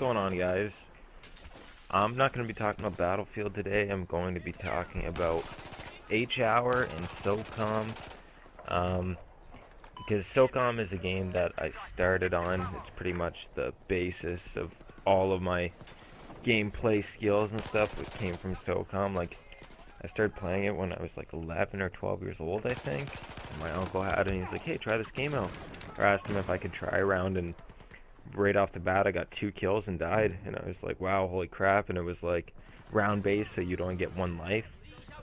going on, guys? I'm not going to be talking about Battlefield today. I'm going to be talking about H-Hour and Socom. Um, because Socom is a game that I started on. It's pretty much the basis of all of my gameplay skills and stuff. It came from Socom. Like, I started playing it when I was like 11 or 12 years old, I think. And my uncle had it, and he was like, hey, try this game out. Or asked him if I could try around, and right off the bat I got 2 kills and died, and I was like, wow, holy crap. And it was like round based, so you'd only get 1 life.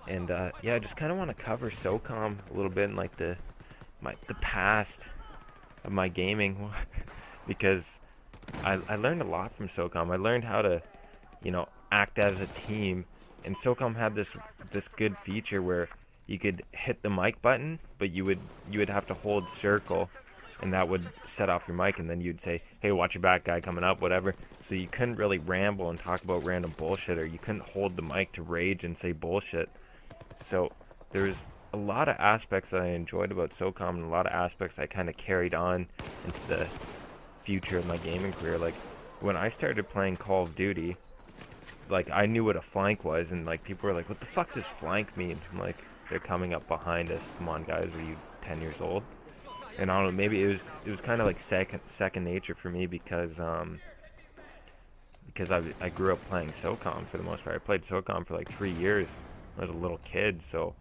And yeah, I just kind of want to cover SOCOM a little bit, and like the past of my gaming because I learned a lot from SOCOM. I learned how to, act as a team. And SOCOM had this good feature where you could hit the mic button, but you would have to hold circle, and that would set off your mic, and then you'd say, hey, watch your back, guy coming up, whatever. So you couldn't really ramble and talk about random bullshit, or you couldn't hold the mic to rage and say bullshit. So there's a lot of aspects that I enjoyed about SOCOM, and a lot of aspects I kind of carried on into the future of my gaming career. Like, when I started playing Call of Duty, like, I knew what a flank was, and like people were like, what the fuck does flank mean? I'm like, they're coming up behind us. Come on, guys, were you 10 years old? And I don't know, maybe it was kind of like second nature for me because I grew up playing SOCOM for the most part. I played SOCOM for like 3 years when I was a little kid, so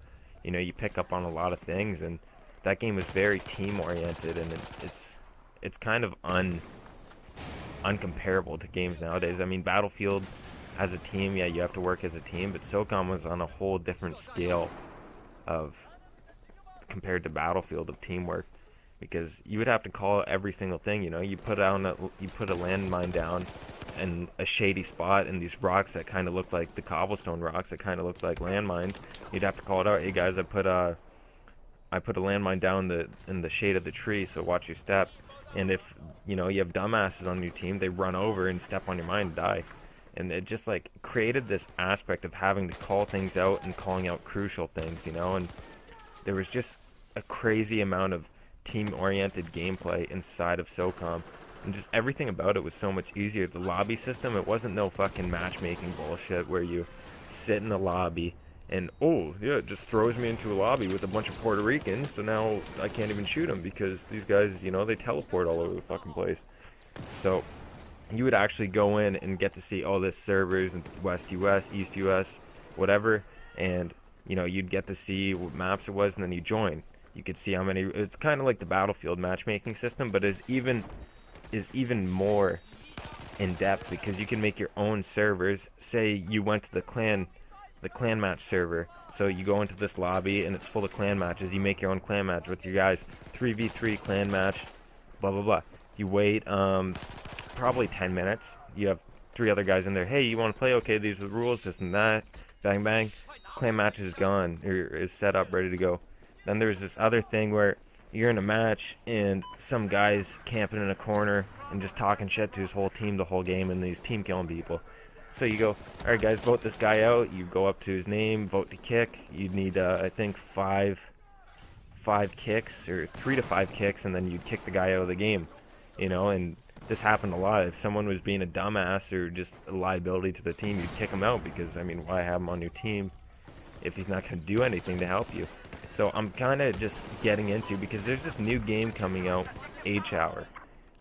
you pick up on a lot of things, and that game was very team oriented, and it's kind of uncomparable to games nowadays. I mean, Battlefield as a team, yeah, you have to work as a team, but SOCOM was on a whole different scale of compared to Battlefield of teamwork, because you would have to call every single thing. You put a landmine down in a shady spot, and these rocks that kind of look like the cobblestone rocks that kind of look like landmines. You'd have to call it out. Hey guys, I put a landmine down in the shade of the tree, so watch your step. And if you have dumbasses on your team, they run over and step on your mine and die. And it just like created this aspect of having to call things out and calling out crucial things, and there was just a crazy amount of team-oriented gameplay inside of SOCOM, and just everything about it was so much easier. The lobby system, it wasn't no fucking matchmaking bullshit where you sit in the lobby and, oh yeah, it just throws me into a lobby with a bunch of Puerto Ricans, so now I can't even shoot them because these guys, they teleport all over the fucking place. So you would actually go in and get to see all this servers in West US, East US, whatever, and you'd get to see what maps it was, and then you join. You could see how many. It's kind of like the Battlefield matchmaking system, but is even more in depth, because you can make your own servers. Say you went to the clan match server, so you go into this lobby and it's full of clan matches. You make your own clan match with your guys, 3v3 clan match, blah blah blah. You wait probably 10 minutes. You have 3 other guys in there. Hey, you want to play? Okay, these are the rules, this and that. Bang bang, clan match is gone, or is set up, ready to go. Then there's this other thing where you're in a match and some guy's camping in a corner and just talking shit to his whole team the whole game, and he's team killing people. So you go, alright guys, vote this guy out. You go up to his name, vote to kick. You'd need I think 5 kicks, or 3 to 5 kicks, and then you'd kick the guy out of the game. And this happened a lot. If someone was being a dumbass or just a liability to the team, you'd kick him out, because I mean, why have him on your team if he's not going to do anything to help you? So I'm kind of just getting into, because there's this new game coming out, H-Hour,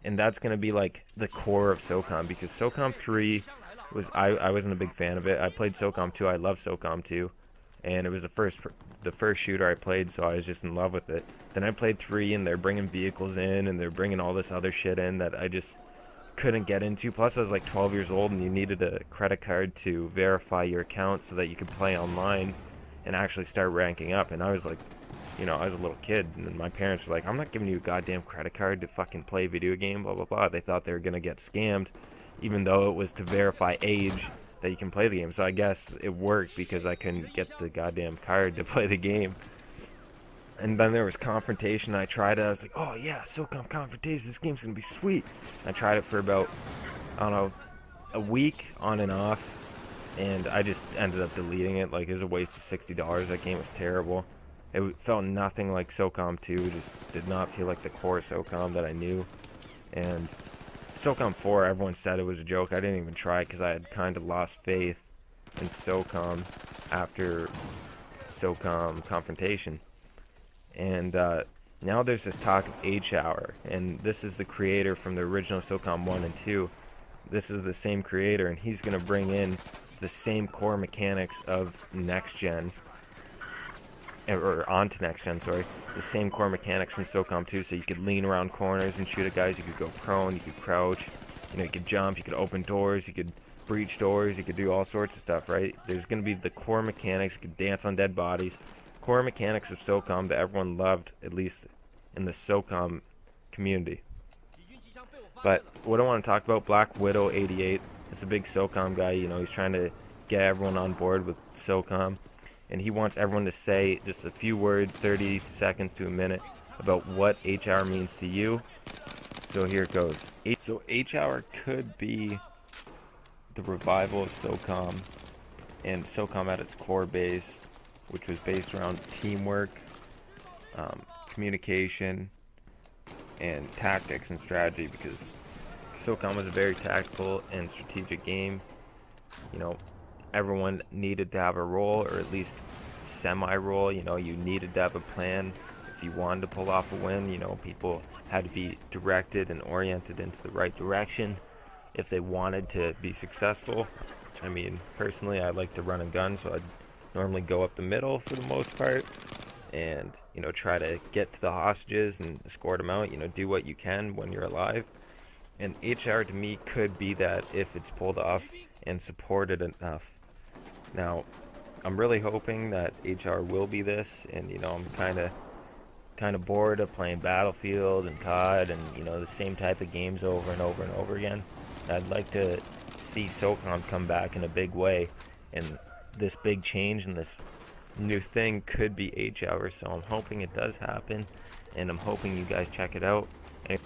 and that's going to be like the core of SOCOM, because SOCOM 3 was, I wasn't a big fan of it. I played SOCOM 2, I love SOCOM 2, and it was the first shooter I played, so I was just in love with it. Then I played 3, and they're bringing vehicles in, and they're bringing all this other shit in that I just couldn't get into. Plus I was like 12 years old, and you needed a credit card to verify your account so that you could play online and actually start ranking up. And I was like, I was a little kid, and my parents were like, I'm not giving you a goddamn credit card to fucking play a video game, blah blah blah. They thought they were gonna get scammed, even though it was to verify age that you can play the game. So I guess it worked, because I couldn't get the goddamn card to play the game. And then there was Confrontation. I tried it. I was like, oh yeah, SOCOM Confrontation, this game's gonna be sweet. I tried it for about, I don't know, a week on and off, and I just ended up deleting it. Like, it was a waste of $60. That game was terrible. It felt nothing like SOCOM 2. It just did not feel like the core SOCOM that I knew. And SOCOM 4, everyone said it was a joke. I didn't even try it because I had kind of lost faith in SOCOM after SOCOM Confrontation. And now there's this talk of H-Hour, and this is the creator from the original SOCOM 1 and 2. This is the same creator, and he's going to bring in the same core mechanics of Next Gen, or onto Next Gen, sorry, the same core mechanics from SOCOM 2, so you could lean around corners and shoot at guys, you could go prone, you could crouch, you know, you could jump, you could open doors, you could breach doors, you could do all sorts of stuff, right? There's going to be the core mechanics, you could dance on dead bodies, core mechanics of SOCOM that everyone loved, at least in the SOCOM community. But what I want to talk about, Black Widow 88 is a big SOCOM guy. You know, he's trying to get everyone on board with SOCOM, and he wants everyone to say just a few words, 30 seconds to a minute, about what H-Hour means to you. So here it goes. So H-Hour could be the revival of SOCOM, and SOCOM at its core base, which was based around teamwork, communication, and tactics and strategy, because SOCOM was a very tactical and strategic game. You know, everyone needed to have a role, or at least semi-role. You know, you needed to have a plan if you wanted to pull off a win. You know, people had to be directed and oriented into the right direction if they wanted to be successful. I mean, personally, I like to run and gun, so I'd normally go up the middle for the most part, and, you know, try to get to the hostages and escort them out. You know, do what you can when you're alive. And H-Hour to me could be that if it's pulled off and supported enough. Now, I'm really hoping that H-Hour will be this, and, you know, I'm kind of bored of playing Battlefield and COD and, you know, the same type of games over and over and over again. I'd like to see SOCOM come back in a big way, and this big change and this new thing could be H-Hour, so I'm hoping it does happen, and I'm hoping you guys check it out. And